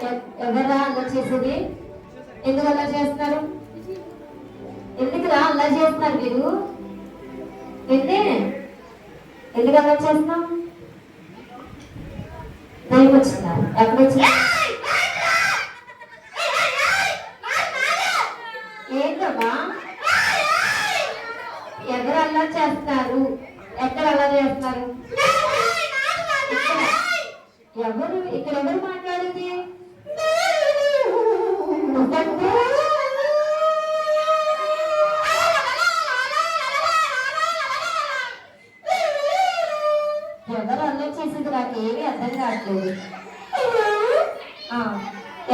ఎవరా అలా చేసేది? ఎందుకు అలా చేస్తారు? ఎందుకురా అలా చేస్తున్నారు మీరు? ఎందుకు అలా చేస్తున్నాం? దయ్యం వచ్చిందా? ఎక్కడ వచ్చిందా? ఏంటమ్మా ఎవరు అలా చేస్తున్నారు? ఎక్కడ అలా చేస్తున్నారు? ఎవరు ఇక్కడ ఎవరు మాట్లాడేది? ఎవరు అలా చేసేది నాకేమీ అర్థం కావట్లేదు.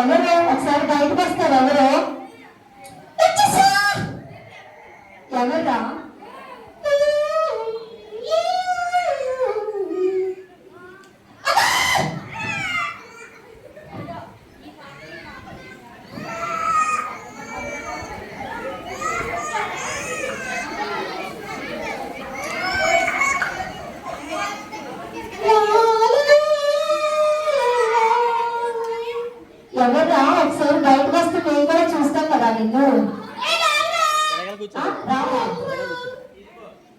ఎవరు ఒకసారి బయటకు వస్తారు? ఎవరో ఎవరా? ఎవరా? ఒకసారి బయటకు వస్తే మేము కూడా చూస్తాం కదా నిన్ను.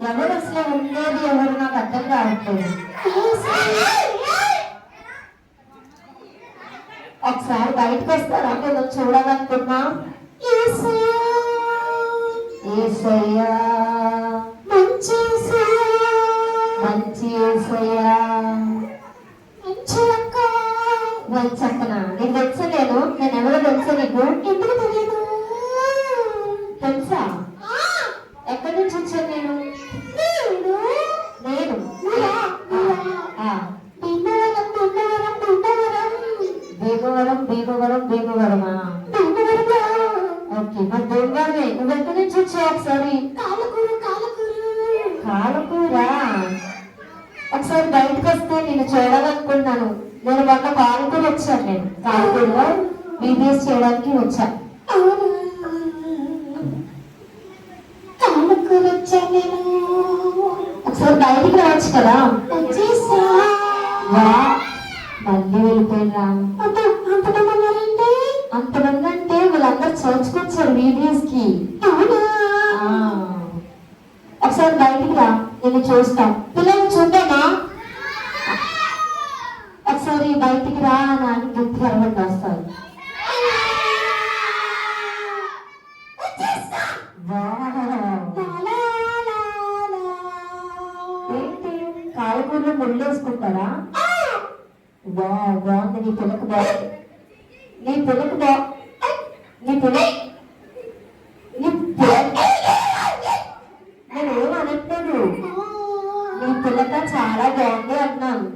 ఎవరు అసలు ఉండేది ఎవరు? నాకు అర్థం కావట్లేదు. ఒకసారి బయటకు వస్తారా? నేను చూడాలనుకున్నా. మంచి చక్కనా? నీకు తెలుసా? నేను ఎవరో తెలుసా నీకు? ఎందుకు తెలియదు? తెలుసా? ఎక్కడి నుంచి వచ్చాను నేను? భీమవరమా? ఓకే, మరి భీమవరమే. నువ్వు ఎక్కడి నుంచి వచ్చావు? ఒకసారి కాలకూర. ఒకసారి బయటకు వస్తే నేను చూడాలనుకుంటున్నాను. నేను మొన్న పాలకూర వచ్చాను. నేను పాలకూరలో బీబీఎస్ చేయడానికి వచ్చాను. ఒకసారి బయటికి రావచ్చు కదా? మళ్ళీ వెళ్ళిపోయినా. అంతమంది అంటే వాళ్ళందరూ చర్చుకొచ్చారు బీబీఎస్ కి. ఒకసారి బయటికి రా, నేను చూస్తాం. పిల్లల్ని చూద్దామా? ఒకసారి బయటికి రా అని గుర్తు కరగండి. వస్తారు. ఏంటి కాలకూరలో ముళ్ళు వేసుకుంటారా? బాగుంది. నీ పిల్లకి బాగుంది. నేను ఏమనట్లేదు. నీ పిల్లక చాలా బాగుంది అన్నాను.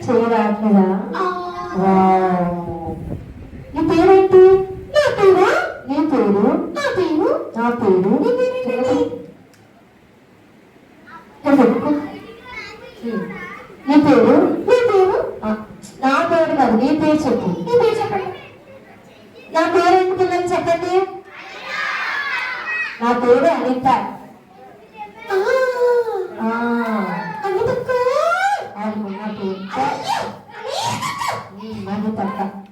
చేయరాట్లేదా? నీ పేరేంటి? నా పేరు నీ పేరు నా పేరు కాదు, నీ పేరు చెప్పు. నా పేరు ఏంటి పిల్లలు చెప్పండి? నా పేరు అనిత.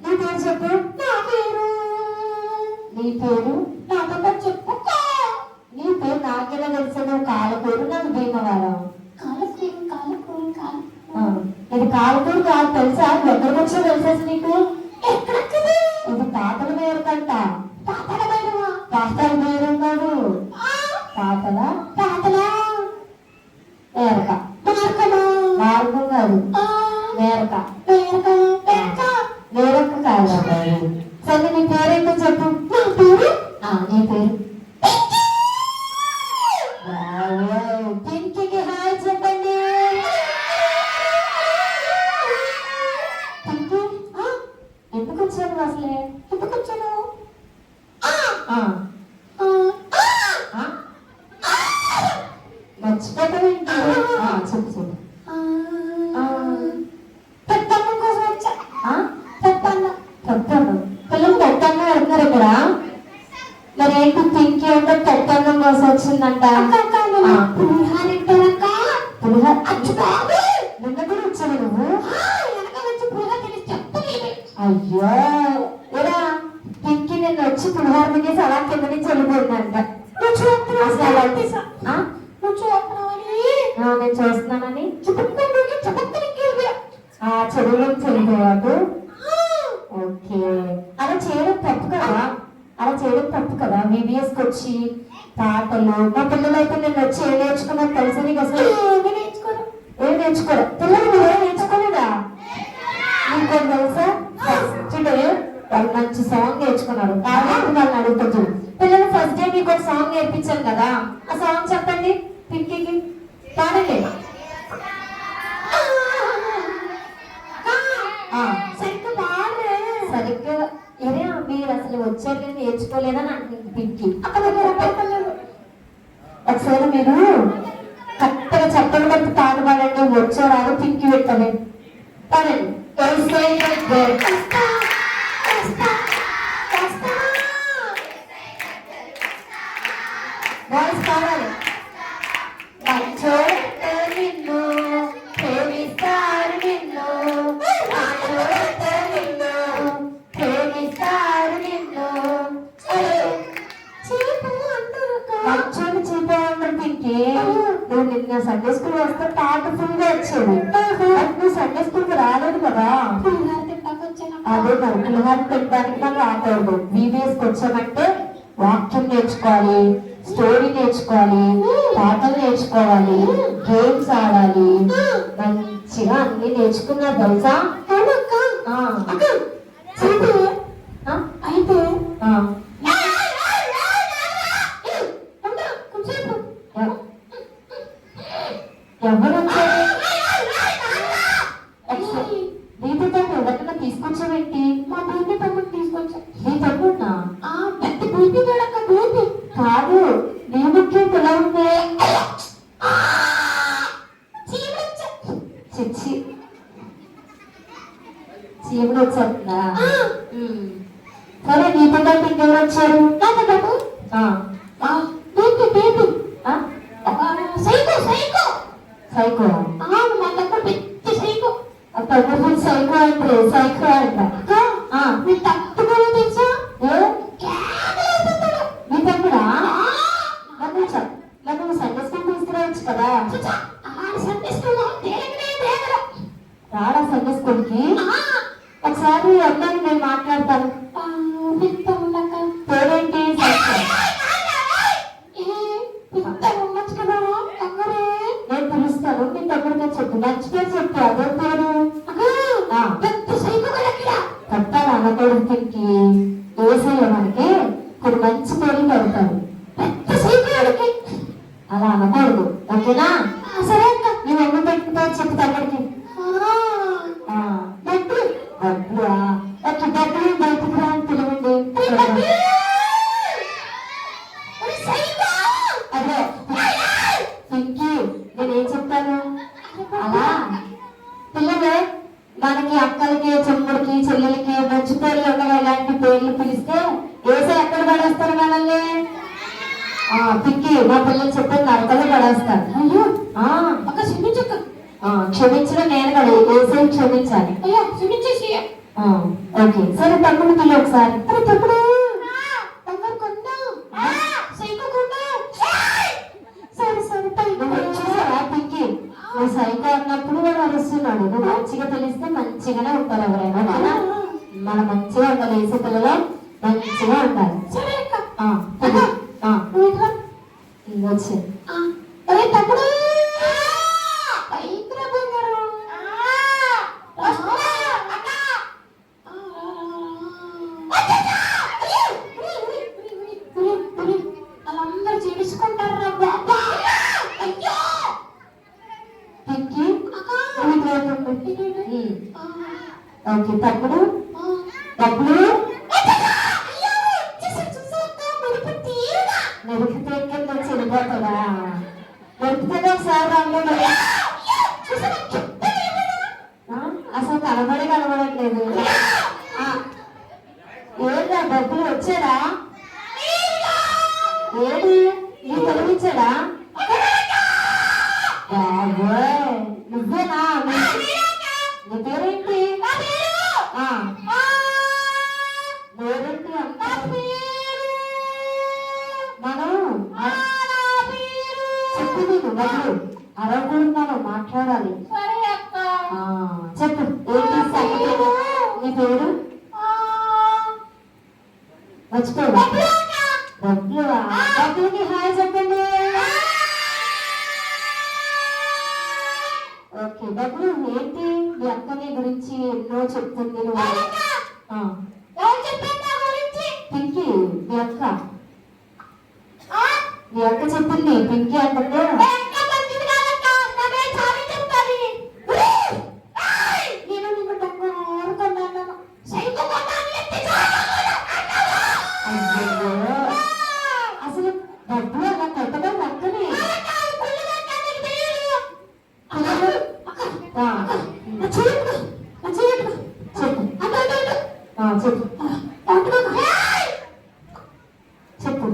నీ పేరు చెప్పు. నీ పేరు నాతో చెప్పు. నీ పేరు నాకెలా తెలుసు? నువ్వు కాలకూరు, నాకు భీమవరం. ఇది కాలకూరు కాదు తెలుసా? నువ్వు ఎక్కడికి వచ్చా తెలుసా నీకు? ఇది పాతల పేరు కంట. పాతల పేరు కాదు. పాతల మేరక. మార్గం కాదు, మేరక కాదు. సరే నీ పేరేంటో చెప్పు. నీ పేరు పింకీకి హాయ్ చెప్పండి. పింకీ ఎందుకు వచ్చాను? అసలే ఎందుకు వచ్చాను? మర్చిపోతావేంటి? చెప్పు. పెద్దన్నం కోసం వచ్చా. పెద్దన్నం పిల్లలు పెద్దన్నం వెళ్తున్నారు ఇక్కడ. మరి ఏంటి పింకీ అంటే పెద్దన్నం కోసం వచ్చిందంట. పులిహార నిన్న కూడా వచ్చావు నువ్వు? అయ్యో ఇలా పింకి నిన్న వచ్చి పులిహోర తినేసి అలా కింద నుంచి వెళ్ళిపోయిందంట. నేను చూస్తున్నానని చెరువులో చనిపోయాడు. ఓకే, అలా చేయడం తప్పు కదా, అలా చేయడం తప్పు కదా. బీబీఎస్కి వచ్చి పాటలు, మా పిల్లలు అయితే నేను వచ్చి ఏం నేర్చుకున్నాను తెలుసా నీకు? అసలు ఏం నేర్చుకోరు పిల్లలు, మీరు ఏం నేర్చుకోలేదా? మీకు తెలుసా ఫస్ట్ డే వాళ్ళు మంచి సాంగ్ నేర్చుకున్నారు. కాబట్టి వాళ్ళని అడుగుతుంది, పిల్లలు ఫస్ట్ డే మీకు ఒక సాంగ్ నేర్పించాను కదా, ఆ సాంగ్ చెప్పండి పింకీకి, పాడండి. సరిగ్గా ఏరే మీరు అసలు వచ్చాక నేర్చుకోలేదని అంటుంది పింకీ. ఒకసారి మీరు కరెక్ట్గా చెప్పలు బట్టి పాట పాడండి, వచ్చో రాదు పింకీ పెట్టండి, పాడండి. వాయిస్ పాడాలి. నిన్ను ప్రేమిస్తారు, నిన్ను ప్రేమిస్తారు, నిన్ను మంచోని చూపేవాళ్ళు పింకి. నువ్వు నిన్న సండే స్కూల్ వస్తే పాట ఫుల్గా వచ్చేది, నువ్వు సండే స్కూల్కి రాలేదు కదా. అదే మరి పులిహార తినడానికి మనం రాకూడదు. బీబీఎస్కి వచ్చామంటే వాక్యం నేర్చుకోవాలి, స్టోరీ నేర్చుకోవాలి, పాటలు నేర్చుకోవాలి, గేమ్స్ ఆడాలి, మంచిగా అన్ని నేర్చుకున్నారు తెలుసా. అయితే ఎవరు నీతో ఎవరికైనా తీసుకొచ్చావేంటి? మా బీపీ తమ్ముడు తీసుకొచ్చా. నీ తమ్ముడునా? బీపీ బీపీ కాదు, నీ ముఖ్యం ఎలా ఉంది? చిచ్చి చీముడు వచ్చేస్తుందా? సరే నీతో పాటు ఇంకెవరు వచ్చారు? సైకో తగ్గుతుంది. సైకో అంటే సైకో అంట. మీ తప్పుగా తెలుసా? మీ తప్పుడా? నువ్వు సండే స్కూల్ తీసుకురావచ్చు కదా. రాడా సండే స్కూల్ కి? ఒకసారి అబ్బాయి నేను మాట్లాడతాను. పేరేంటి? నేను పిలుస్తాను, మీ తమ్ముడిగా చెప్పు, మంచి పేరు చెప్పు. అదే పేరు తప్పాలి అనకూడదు పింకి. ఏసయ్య మనకి కొన్ని మంచి పేర్లు పెడతారు, అలా అనకూడదు, ఓకేనా? సరే అక్క, నేను ఎన్ని పెట్టిన చెప్పు తమ్ముడికి. డబ్బులు బయటికి రా అని పిలవండి. అదే పింకి, నేనేం చెప్తాను అలా పిల్లలు మనకి అక్కలకి, చెమ్ముడికి, చెల్లెలకి మంచి పేర్లు ఉండగా ఇలాంటి పేర్లు పిలిస్తే ఏసే ఎక్కడ పడేస్తారు మనల్ని? పింకి, మా పిల్లలు చెప్పిన నరకలు పడేస్తారు. అయ్యో అక్క క్షమించక్క. క్షమించడం నేను కదా, ఏసే క్షమించాలి. అయ్యో క్షమించేసి. ఓకే సరే తమ్ముడు పిల్ల ఒకసారి. అరే తమ్ముడు చూసావా పింకి, నువ్వు సైకో అన్నప్పుడు వాడు అరుస్తున్నాడు. నువ్వు మంచిగా తెలిస్తే మంచిగానే ఉంటారు ఎవరైనా, ఓకేనా? మన మంచిగా ఉండాలి, వేసే పిల్లలు మంచిగా ఉండాలి. వచ్చి తమ్ముడు వాళ్ళందరూ జీవించుకుంటారు. ఓకే తప్పుడు డబ్బులు మెరుపుతే చెడిపోతాడా? మెరుపుతే ఒకసారి అసలు కనబడట్లేదు. ఏంటా డబ్బులు వచ్చాడా? ఏది నీ తొలగించాడా? నువ్వేనా? నీ పేరేంటి? చెప్పాలి. సరే అక్క. చెప్పు ఏంటి సంగతి? నీ పేరు మర్చిపోవా? బబ్లుకి హాయ్ చెప్పండి. ఓకే బబ్లు, ఏంటి మీ అక్క నీ గురించి ఎన్నో చెప్తుంది నువ్వు? పింకీ మీ అక్క చెప్పింది. పింకీ అంటే అసలు డబ్బులు అలా కొట్టడం అక్కనే. చెప్పు చెప్పు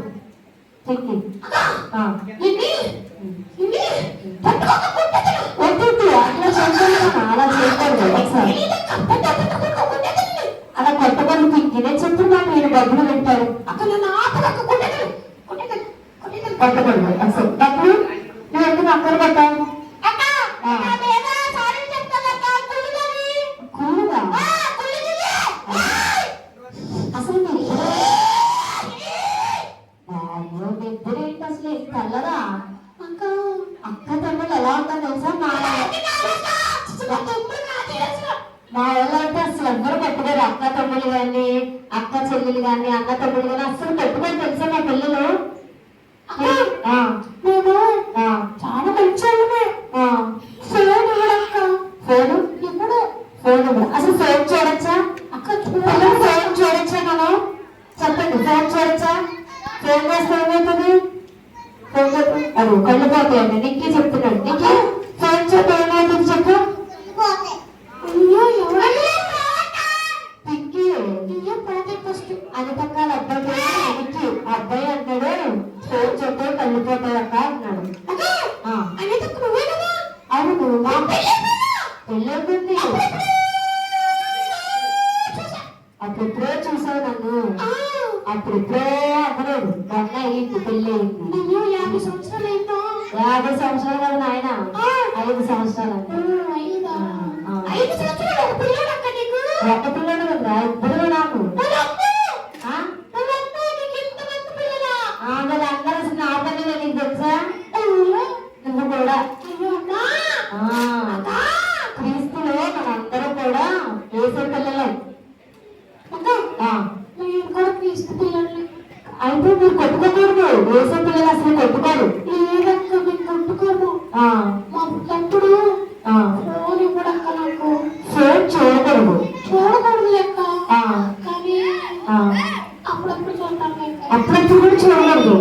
అలా చేయకూడదు. ఒకసారి అలా కొట్టకూడదు పింకీ. నేను చెప్పిన మాట మీరు డబ్బులు వింటారు. కొట్టకూడదు అసలు. డబ్బులు నువ్వు ఎందుకు అక్కడ కొట్టావు? అసలు నిద్రేంటి అసలు? తెల్లదా అక్క తమ్ముడు ఎలా ఉంటా తెలుసా? మా వాళ్ళు అంటే అసలు ఎవ్వరు పెట్టుకోరు. అక్క తమ్ముడు కానీ అక్క చెల్లెలు కానీ అన్న తమ్ముడు కానీ అసలు పెట్టుకోరు తెలుసా మా పిల్లలు. మేము చాలా మంచి ఫోన్ ఇప్పుడు అసలు ఫోన్ చూడొచ్చా అక్క? ఫోన్ చూడొచ్చా? మనం చెప్పండి, ఫోన్ చూడొచ్చా? ఫోన్ చేస్తే ఏమవుతుంది? అది కళ్ళు పోతాయండి. నీకే చెప్తున్నాడు. నీకే ఫోన్ చూస్తే ఏమవుతుంది చెప్పు? పింకీ అది పక్కన అబ్బాయి అబ్బాయి అంటాడు ఫోన్ చూస్తే కళ్ళు పోతాయి అక్క అన్నాడు. అవును మా పెళ్ళవుతుంది. అప్పుడెప్పుడో చూసావు నన్ను. అప్పుడెప్పుడో అవ్వలేదు. మొన్న అయ్యింది పెళ్ళి అయింది. 50 సంవత్సరాలు అయిందా? 50 సంవత్సరాలు కదా నాయన, 5 సంవత్సరాలు. ఒక పిల్లడు కదా, ఇద్దరు నాకు. అందరూ అసలు నా పని నీకు తెలుసా? నువ్వు కూడా క్రీస్తులో మనందరూ కూడా యేసు పిల్లలే. అయితే మీరు కొట్టుకోకూడదు. యేసు పిల్లలు అసలు కొట్టుకోరు. తప్పుడు ఫోన్ చూడకూడదు. లెక్క కానీ అప్పుడప్పుడు చూడాలి. అప్పుడప్పుడు కూడా చూడకూడదు.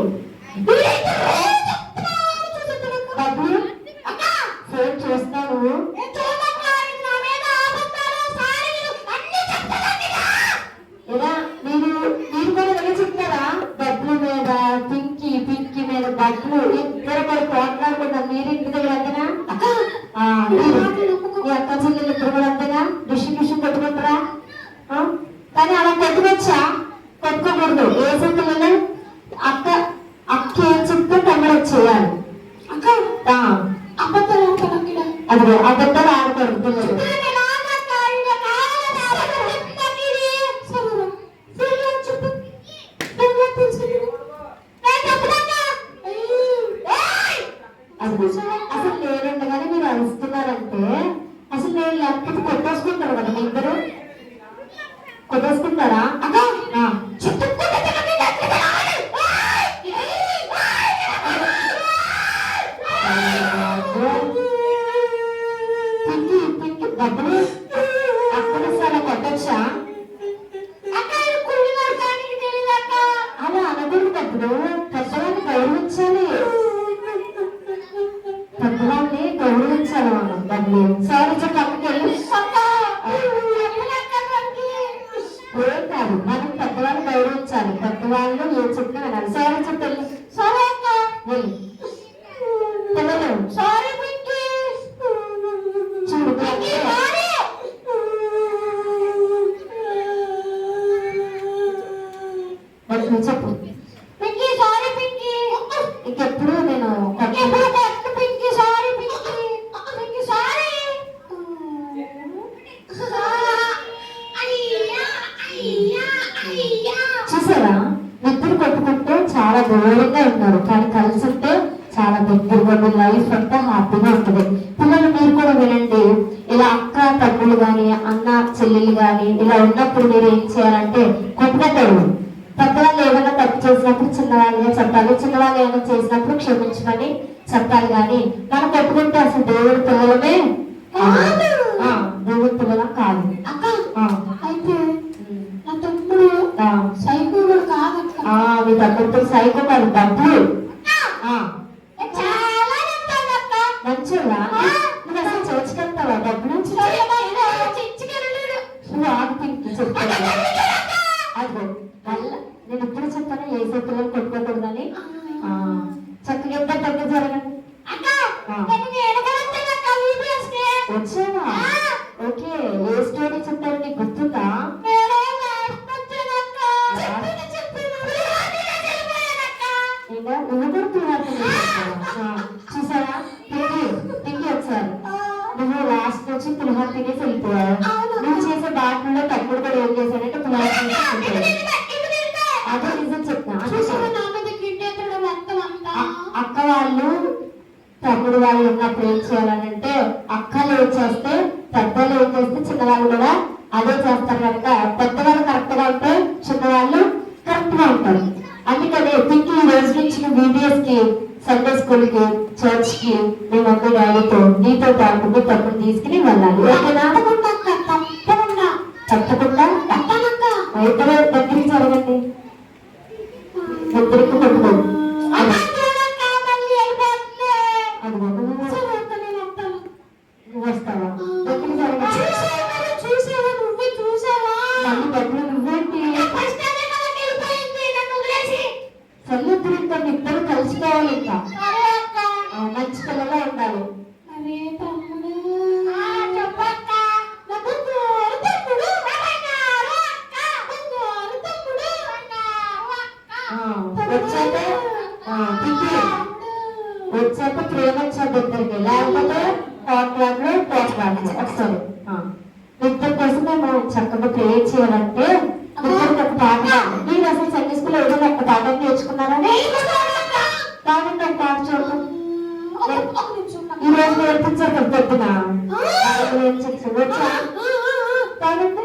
ఫోన్ చూస్తాను. ఇలా మీరు కూడా ఎలా చెప్తారా? డబ్బుల మీద పింకీ మీద డబ్బులు ఇద్దరు కూడా పోట్లాడుకుంటారు. మీరు ఇంటి దగ్గర అంతేనా? మీ అక్క చెల్లెలు ఇద్దరు కూడా అంతేనా? డిస్ట్రిబ్యూషన్ కొట్టుకుంటారా? కానీ అలా కొట్టుకోవచ్చా? కొట్టుకోకూడదు. ఏ చెప్తున్నా అక్క ఏం చెప్తే తమ్ముడు చేయాలి. అదే అబద్ధాలు ఆడకూడదు పిల్లలు. అసలు నేనుండగానే మీరు అరుస్తున్నారంటే అసలు నేను లేకపోతే కొట్టేసుకుంటారు కదా. మీ ఇద్దరు కొట్టేసుకుంటారా? డబ్బులు అక్కడ అలా కొట్టచ్చా? అలా అనకూడదు. డబ్బులు పెద్దవాళ్ళని గౌరవించాలి. పెద్దవాళ్ళని గౌరవించాలి మనం. డబ్బులు సారీ చెప్పి అక్కడికి వెళ్ళి ఏం కాదు. మనం పెద్దవాళ్ళని గౌరవించాలి. పెద్దవాళ్ళు ఏం చెప్పినా వినాలి. సారీ చెప్పి వెళ్ళి సరే అక్క వెళ్ళి పిల్లలు సారీ చూడు చెప్పు ఇంకెప్పుడు నేను దూరంగా ఉన్నారు, కానీ కలిసి ఉంటే చాలా దగ్గరగా మీ లైఫ్ అంతా హ్యాపీగా ఉంటుంది. పిల్లలు మీరు కూడా వినండి, ఇలా అక్క తమ్ముళ్ళు కానీ అన్న చెల్లెలు కానీ ఇలా ఉన్నప్పుడు మీరు ఏం చేయాలంటే కొట్టుకుంటారు. పెద్దవాళ్ళు ఏమైనా తప్పు చేసినప్పుడు చిన్నవాళ్ళుగా చెప్పాలి, చిన్నవాళ్ళు ఏమైనా చేసినప్పుడు క్షమించమని చెప్పాలి. కానీ మనం కొట్టుకుంటే అసలు దేవుడి పిల్లలమే, దేవుడి పిల్లలం కాదు. అయితే నా తమ్ముడు సైకో కూడా కాదు. మీ తమ్ముడితో సైకో కాదు, డబ్బులు మంచిగా. నువ్వు అసలు చర్చికి వెళ్తావా? డబ్బులు చెప్తాను. అదిగో మళ్ళా నేను ఇప్పుడు చెప్తాను, ఏ పిల్లలు కొట్టుకోకూడదని. చక్కగా ఎంత దగ్గర జరగండి. వచ్చావా? ఓకే, ఏ స్టోరీ చెప్తారు నీకు గుర్తుందా? నువ్వు కూడా చూసావా? తిండి ఒకసారి నువ్వు లాస్ట్ నుంచి పులిహోర తినేసి వెళ్ళిపోయావు. నువ్వు చేసే బాటలో తమ్ముడు కూడా ఏం చేశాడంటే పులిహోర తినేసి అదే నిజం చెప్తా. అక్క వాళ్ళు తమ్ముడు వాళ్ళు ఉన్నప్పుడు ఏం చేయాలనంటే అక్కలు ఏం చేస్తే పెద్దలు ఏం చేస్తే చిన్నవాళ్ళు కూడా అదే చేస్తారు. కనుక పెద్దవాళ్ళు కరెక్ట్ గా ఉంటే చిన్నవాళ్ళు కరెక్ట్ గా ఉంటారు. అందుకని పింకి ఈ రోజు నుంచి VBS కి, సండే స్కూల్ కి, చర్చ్ కి మీ మమ్మీ డాడీతో నీతో పాటు తప్పుడు తీసుకుని వెళ్ళాలి. ఓకేనా? తప్పకుండా ఇద్దరు దగ్గరికి జరగండి, దగ్గరికి కొట్టుకోండి. నువ్వు వస్తావా? దగ్గరికి జరగండి. మళ్ళీ డబ్బులు నువ్వేంటి? సల్లిద్దరు ఇద్దరు కలిసిపోవాలి. ఇంకా మంచి పిల్లగా ఉండాలి. వచ్చాక ప్రేమ వచ్చాక ఇద్దరికి, లేకపోతే పోట్లాట్లు ఒకసారి ఇద్దరి కోసం మేము చక్కగా ప్రే చేయాలంటే ఇద్దరికి ఒక పాట. మీరు అసలు సండే స్కూల్ ఏదైనా ఒక పాట నేర్చుకున్నారా? పాడండి, ఒక పాట చూడటం ఈ రోజు నేర్పించారు కదా పొద్దున. వచ్చా పాడండి.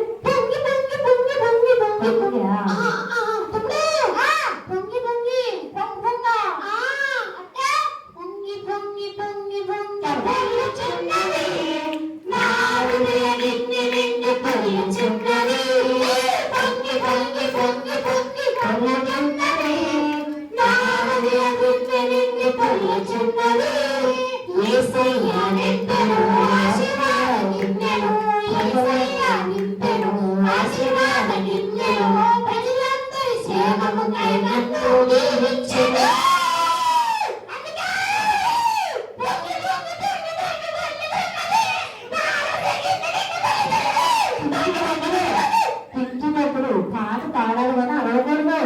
పాట పాడాలి కానీ అడగకూడదు.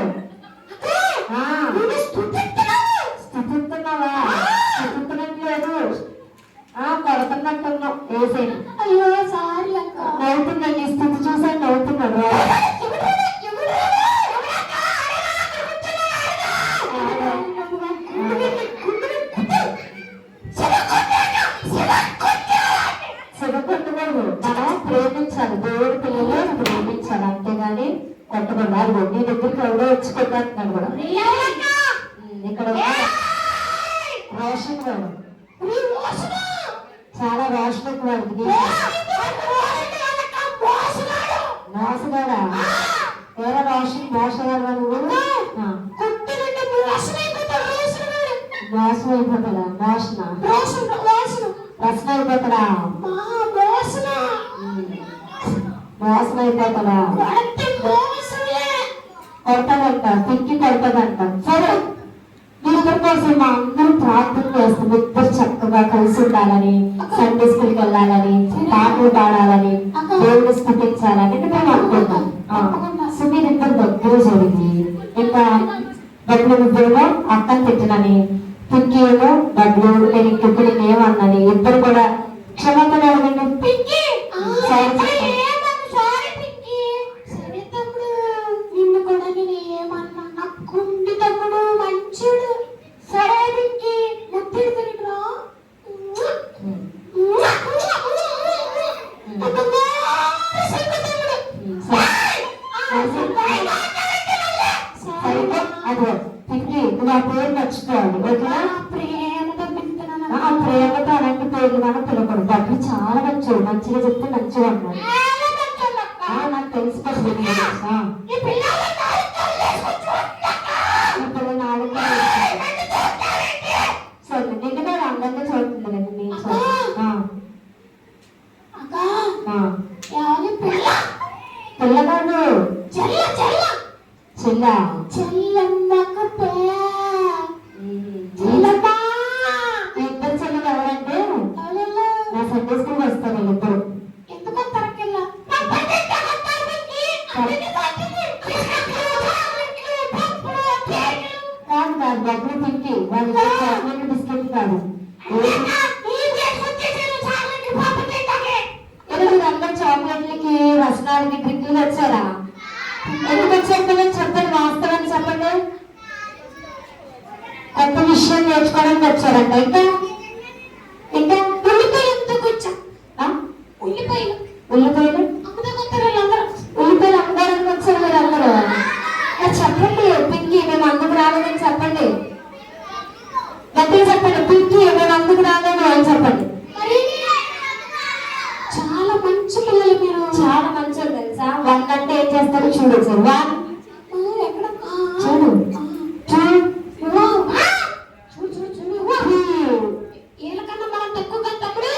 స్థుతిస్తున్నావా? స్థుతించట్లేదు, కొడుతున్నట్టున్నావు. వేసేది. అయ్యో సారీ అక్క. నవ్వుతున్నాడు, నీ స్థితి చూసాను నవ్వుతున్నాడు. కొట్టకూడదు, మనం ప్రేమించాలి. దేవుడి పిల్లలు ప్రేమించాలి, అంతేగాని కొట్టకూడదు. అది నీ దగ్గరికి ఎవడో వచ్చి కొట్టాడుతున్నాడు కూడా. ఇక్కడ రోషన్ గారు చాలా రోషన్ ఎక్కువ. మోసగాడా? వేరే రోషన్ మోసగాడా? నువ్వు మోసం అయిపోతాడా? మోసన అయిపోతాడా? మోసం అయిపోతాడా? కొడతాడంట, పిక్కి కొడతాడంట. సరే, వీళ్ళ కోసం మా అందరూ ప్రార్థన చేస్తాం. ఇద్దరు చక్కగా కలిసి ఉండాలని, సండే స్కూల్కి వెళ్ళాలని, పాటలు పాడాలని, దేవుడిని స్థుతించాలని మేము అనుకుంటాం. సో మీరిద్దరు దగ్గర జరిగి ఇంకా డబ్బులు ముగ్గురులో అక్కని తిట్టనని, పిక్కి ఏమో డబ్బులు నేను ఇంకెప్పుడు ఏమన్నది, ఇద్దరు కూడా క్షమాపణ అడగండి. మంచిగా చెప్తే మంచిగా అన్నాడు. చాలా మంచోళ్ళక్క. నాకు తెలిసి పడుతుంది. ఈ పిల్లలు ఇప్పుడు నాలుగు సరే నిన్ను కూడా అందంగా చూడుతుంది కదా నేను అక్క ఎవరి పిల్ల? పిల్లగాడు చెల్ల చెల్ల చెల్ల చెల్లమ్మకు చెల్లమ్మ. ఇద్దరు చెల్లెలు ఎవరంటే ఎవరెళ్ళు? నా సండే స్కూల్ వస్తారు వీళ్ళిద్దరు. ఎందుకు తరకెళ్ళా? కాదు కాదు డబ్బులు తింటి వాళ్ళు చాక్లెట్ బిస్కెట్ కాదు. అందరూ చాక్లెట్లకి రసనాలకి డ్రింకులు వచ్చారా? ఎందుకు వచ్చారు పిల్లలు చెప్పండి, వాస్తవాన్ని చెప్పండి. కొత్త విషయం నేర్చుకోవడానికి వచ్చారంట. ఇంకా ఇంకా ఉల్లిపాయలు ఎందుకు వచ్చా? ఉల్లిపాయలు ఉల్లిపాయలు అమ్ముతారు వాళ్ళందరూ. ఉల్లిపాయలు అమ్మడానికి వచ్చారు మీరు అందరూ. చెప్పండి పింకి మేము అందుకు రాలేదని చెప్పండి. గట్టిగా చెప్పండి పింకి మేము అందుకు రాలేదు అని చెప్పండి. మరి చాలా మంచి పిల్లలు మీరు. చాలా మంచిగా తెలుసా? వన్ అంటే ఏం చేస్తారు చూడు సార్. వన్ ఎక్కడ? చూడు వీళ్ళకన్నా మనం తక్కువ తప్పుడు.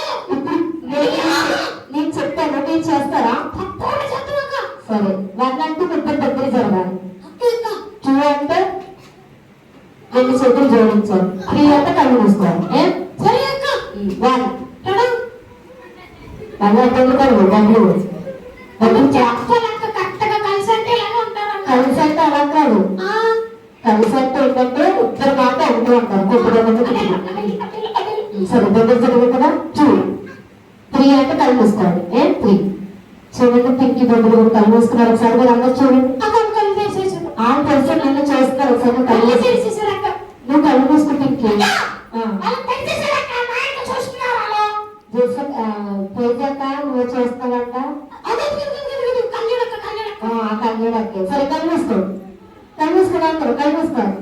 నేను చెప్తాను మీరు చేస్తారా? తప్పకుండా చేస్తామక్క. సరే వన్ అంటే ఇద్దరు దగ్గర జరగాలి. టూ అంటే రెండు చేతులు జోడించాలి. త్రీ అంటే కళ్ళు మూసుకోవాలి. సరే అక్క. వన్ డబ్బులు కడుగు డబ్బులు చేస్తానక్క. కరెక్ట్గా కలిసి అంటే ఇలాగే ఉంటారక్క. కలిసి అంటే అలా కాదు. కలిసి అంటే ఏంటంటే ఇద్దరు మాట ఒకటి ఉంటారు. సరే దగ్గర జరిగింది కదా. టూ త్రీ అంటే కళ్ళు మూసుకోవాలి. త్రీ చూడండి పింకి డబ్బులు కూడా కళ్ళు మూసుకున్నారు. ఒకసారి మీరు అందరూ చూడండి. తెలిసి నన్ను చేస్తారు. ఒకసారి కళ్ళు నువ్వు కళ్ళు మూసుకు పింకి పేజాక నువ్వు చేస్తావంట. కళ్ళకి సరే కళ్ళు మూసుకో. కళ్ళు మూసుకుని అందరూ కళ్ళు మూసుకోవాలి.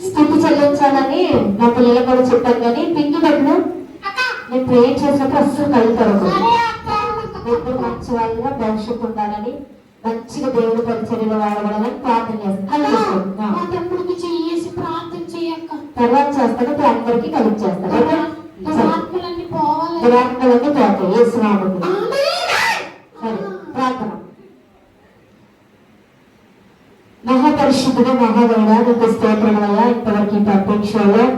స్థితి చెల్లించాలని నా పిల్లలు కూడా చెప్పాను. కానీ పింకి డబ్బులు నేను ప్రేయర్ చేసినప్పుడు అస్సలు కళ్ళు తరగదు. ఎప్పుడు మంచి వాళ్ళగా భవిష్యత్తు ఉండాలని మంచిగా దేవుడి పరిచర్యలో వాడబడాలని ప్రార్థన చేస్తాను. తమ్ముడికి చెయ్యేసి ప్రార్థన చేయక్క. తర్వాత చేస్తాను. ఇప్పుడు అందరికీ కలిసి చేస్తాను. దురాత్మలన్నీ పోవాలి. దురాత్మలన్నీ పోతాయి యేసునామములో. సరే ప్రార్థన. మహాపరిశుద్ధుడు మహాగణుడా నీకు స్తోత్రములయ్యా. ఇంతవరకు ఈ ప్రత్యక్షంలో